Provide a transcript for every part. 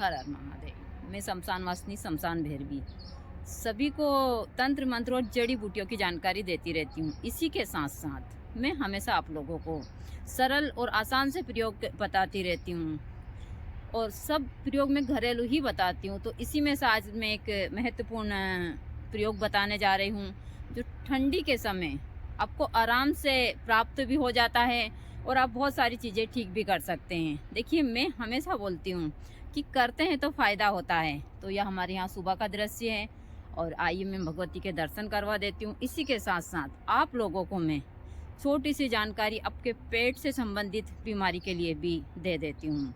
हर हर महादेव। मैं शमशान वासिनी शमशान भैरवी सभी को तंत्र मंत्र और जड़ी बूटियों की जानकारी देती रहती हूँ। इसी के साथ साथ मैं हमेशा आप लोगों को सरल और आसान से प्रयोग बताती रहती हूँ और सब प्रयोग में घरेलू ही बताती हूँ। तो इसी में से आज मैं एक महत्वपूर्ण प्रयोग बताने जा रही हूँ जो ठंडी के समय आपको आराम से प्राप्त भी हो जाता है और आप बहुत सारी चीज़ें ठीक भी कर सकते हैं। देखिए, मैं हमेशा बोलती हूँ कि करते हैं तो फ़ायदा होता है। तो यह हमारे यहाँ सुबह का दृश्य है और आइए मैं भगवती के दर्शन करवा देती हूँ। इसी के साथ साथ आप लोगों को मैं छोटी सी जानकारी आपके पेट से संबंधित बीमारी के लिए भी दे देती हूँ।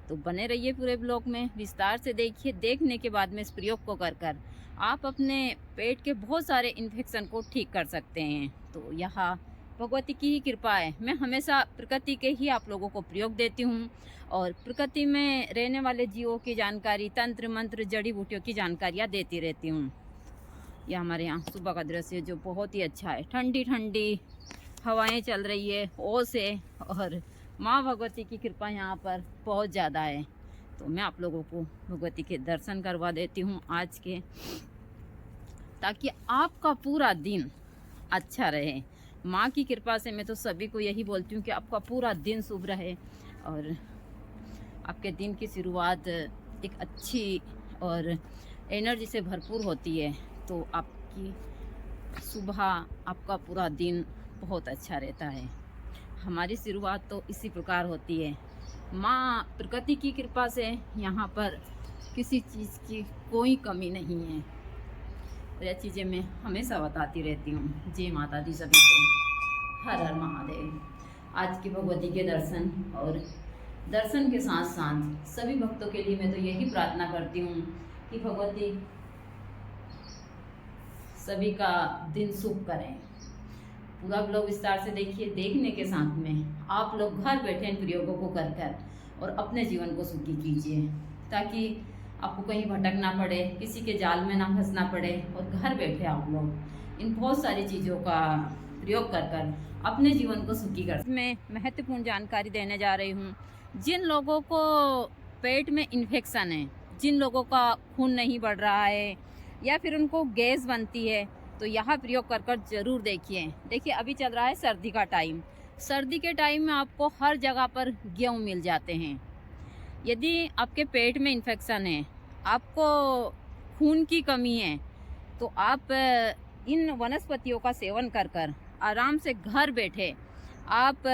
तो बने रहिए पूरे ब्लॉग में, विस्तार से देखिए। देखने के बाद में इस प्रयोग को कर आप अपने पेट के बहुत सारे इन्फेक्शन को ठीक कर सकते हैं। तो यहाँ भगवती की ही कृपा है। मैं हमेशा प्रकृति के ही आप लोगों को प्रयोग देती हूँ और प्रकृति में रहने वाले जीवों की जानकारी, तंत्र मंत्र, जड़ी बूटियों की जानकारियाँ देती रहती हूँ। यह हमारे यहाँ सुबह का दृश्य जो बहुत ही अच्छा है। ठंडी ठंडी हवाएं चल रही है ओस है और माँ भगवती की कृपा यहाँ पर बहुत ज़्यादा है। तो मैं आप लोगों को भगवती के दर्शन करवा देती हूँ आज के, ताकि आपका पूरा दिन अच्छा रहे। माँ की कृपा से मैं तो सभी को यही बोलती हूँ कि आपका पूरा दिन शुभ रहे और आपके दिन की शुरुआत एक अच्छी और एनर्जी से भरपूर होती है। तो आपकी सुबह, आपका पूरा दिन बहुत अच्छा रहता है। हमारी शुरुआत तो इसी प्रकार होती है। माँ प्रकृति की कृपा से यहाँ पर किसी चीज़ की कोई कमी नहीं है। यह चीज़ें मैं हमेशा बताती रहती हूँ। जय माता दी सभी को, हर हर महादेव। आज की भगवती के दर्शन और दर्शन के साथ साथ सभी भक्तों के लिए मैं तो यही प्रार्थना करती हूँ कि भगवती सभी का दिन शुभ करें। पूरा ब्लॉग विस्तार से देखिए। देखने के साथ में आप लोग घर बैठे इन प्रयोगों को कर और अपने जीवन को सुखी कीजिए, ताकि आपको कहीं भटकना पड़े, किसी के जाल में ना फंसना पड़े और घर बैठे आप लोग इन बहुत सारी चीज़ों का प्रयोग कर अपने जीवन को सुखी कर। मैं महत्वपूर्ण जानकारी देने जा रही हूँ। जिन लोगों को पेट में इन्फेक्शन है, जिन लोगों का खून नहीं बढ़ रहा है या फिर उनको गैस बनती है, तो यह प्रयोग कर ज़रूर देखिए। देखिए, अभी चल रहा है सर्दी का टाइम। सर्दी के टाइम में आपको हर जगह पर गेहूँ मिल जाते हैं। यदि आपके पेट में इन्फेक्शन है, आपको खून की कमी है, तो आप इन वनस्पतियों का सेवन कर आराम से घर बैठे आप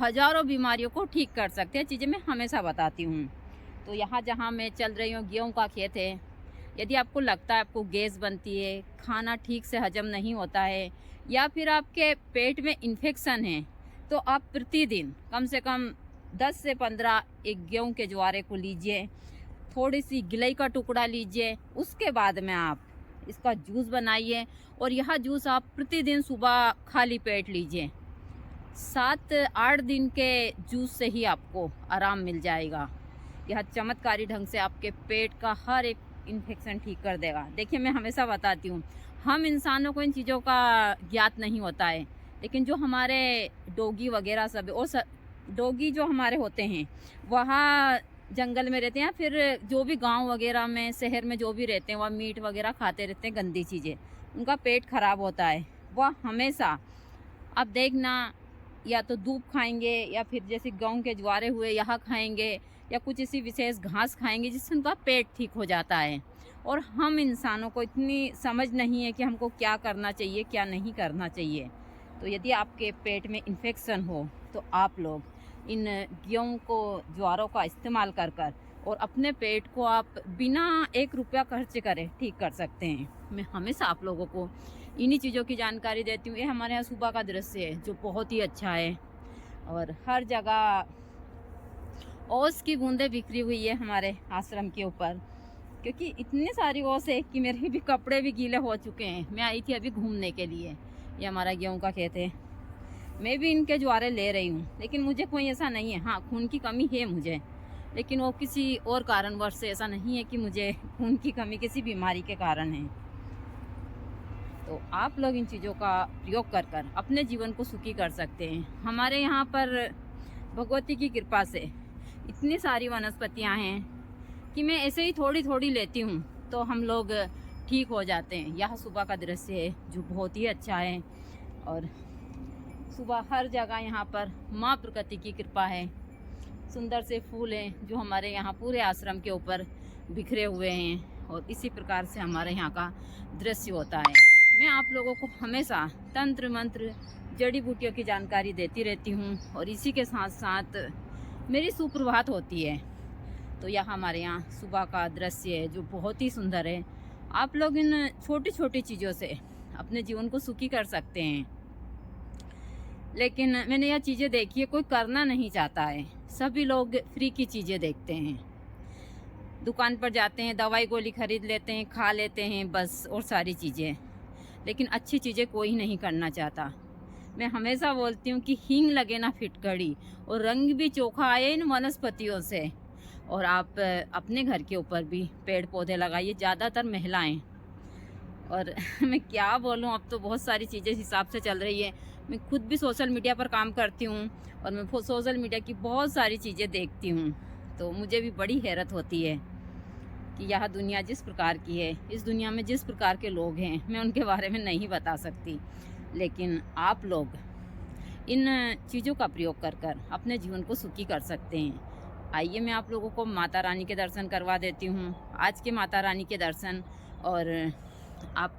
हजारों बीमारियों को ठीक कर सकते हैं। चीज़ें मैं हमेशा बताती हूँ। तो यहाँ जहाँ मैं चल रही हूँ, गेहूँ का खेत है। यदि आपको लगता है आपको गैस बनती है, खाना ठीक से हजम नहीं होता है या फिर आपके पेट में इन्फेक्शन है, तो आप प्रतिदिन कम से कम 10 से 15 एक गेहूं के ज्वारे को लीजिए, थोड़ी सी गिलई का टुकड़ा लीजिए। उसके बाद में आप इसका जूस बनाइए और यह जूस आप प्रतिदिन सुबह खाली पेट लीजिए। 7-8 दिन के जूस से ही आपको आराम मिल जाएगा। यह चमत्कारी ढंग से आपके पेट का हर एक इन्फेक्शन ठीक कर देगा। देखिए, मैं हमेशा बताती हूँ, हम इंसानों को इन चीज़ों का ज्ञात नहीं होता है, लेकिन जो हमारे डोगी वगैरह सब और डोगी जो हमारे होते हैं वहाँ जंगल में रहते हैं, फिर जो भी गांव वगैरह में, शहर में जो भी रहते हैं, वह मीट वगैरह खाते रहते हैं, गंदी चीज़ें, उनका पेट खराब होता है। वह हमेशा आप देखना, या तो दूब खाएंगे या फिर जैसे गेहूं के ज्वारे हुए यह खाएंगे या कुछ इसी विशेष घास खाएंगे जिससे उनका पेट ठीक हो जाता है। और हम इंसानों को इतनी समझ नहीं है कि हमको क्या करना चाहिए, क्या नहीं करना चाहिए। तो यदि आपके पेट में इन्फेक्शन हो तो आप लोग इन गेहूं को, ज्वारों का इस्तेमाल कर और अपने पेट को आप बिना 1 रुपया खर्च करे ठीक कर सकते हैं। मैं हमेशा आप लोगों को इन्हीं चीज़ों की जानकारी देती हूँ। ये हमारे यहाँ सुबह का दृश्य है जो बहुत ही अच्छा है और हर जगह ओस की बूंदें बिखरी हुई है हमारे आश्रम के ऊपर, क्योंकि इतनी सारी ओस है कि मेरे भी कपड़े भी गीले हो चुके हैं। मैं आई थी अभी घूमने के लिए। ये हमारा गेहूं का खेत है। मैं भी इनके ज्वारे ले रही हूँ, लेकिन मुझे कोई ऐसा नहीं है। हाँ, खून की कमी है मुझे, लेकिन वो किसी और कारणवश से, ऐसा नहीं है कि मुझे खून की कमी किसी बीमारी के कारण है। तो आप लोग इन चीज़ों का प्रयोग कर अपने जीवन को सुखी कर सकते हैं। हमारे यहाँ पर भगवती की कृपा से इतनी सारी वनस्पतियाँ हैं कि मैं ऐसे ही थोड़ी थोड़ी लेती हूँ तो हम लोग ठीक हो जाते हैं। यह सुबह का दृश्य है जो बहुत ही अच्छा है और सुबह हर जगह यहाँ पर माँ प्रकृति की कृपा है। सुंदर से फूल हैं जो हमारे यहाँ पूरे आश्रम के ऊपर बिखरे हुए हैं और इसी प्रकार से हमारे यहाँ का दृश्य होता है। मैं आप लोगों को हमेशा तंत्र मंत्र जड़ी बूटियों की जानकारी देती रहती हूँ और इसी के साथ साथ मेरी सुप्रभात होती है। तो यह हमारे यहाँ सुबह का दृश्य है जो बहुत ही सुंदर है। आप लोग इन छोटी छोटी चीज़ों से अपने जीवन को सुखी कर सकते हैं। लेकिन मैंने यह चीज़ें देखी है, कोई करना नहीं चाहता है। सभी लोग फ्री की चीज़ें देखते हैं, दुकान पर जाते हैं, दवाई गोली खरीद लेते हैं, खा लेते हैं बस, और सारी चीज़ें। लेकिन अच्छी चीज़ें कोई नहीं करना चाहता। मैं हमेशा बोलती हूँ कि हींग लगे ना फिटकड़ी, और रंग भी चोखा आए इन वनस्पतियों से। और आप अपने घर के ऊपर भी पेड़ पौधे लगाइए, ज़्यादातर महिलाएं। और मैं क्या बोलूँ, अब तो बहुत सारी चीज़ें इस हिसाब से चल रही है। मैं खुद भी सोशल मीडिया पर काम करती हूँ और मैं सोशल मीडिया की बहुत सारी चीज़ें देखती हूँ, तो मुझे भी बड़ी हैरत होती है कि यह दुनिया जिस प्रकार की है, इस दुनिया में जिस प्रकार के लोग हैं, मैं उनके बारे में नहीं बता सकती। लेकिन आप लोग इन चीज़ों का प्रयोग कर कर अपने जीवन को सुखी कर सकते हैं। आइए मैं आप लोगों को माता रानी के दर्शन करवा देती हूँ। आज के माता रानी के दर्शन, और आप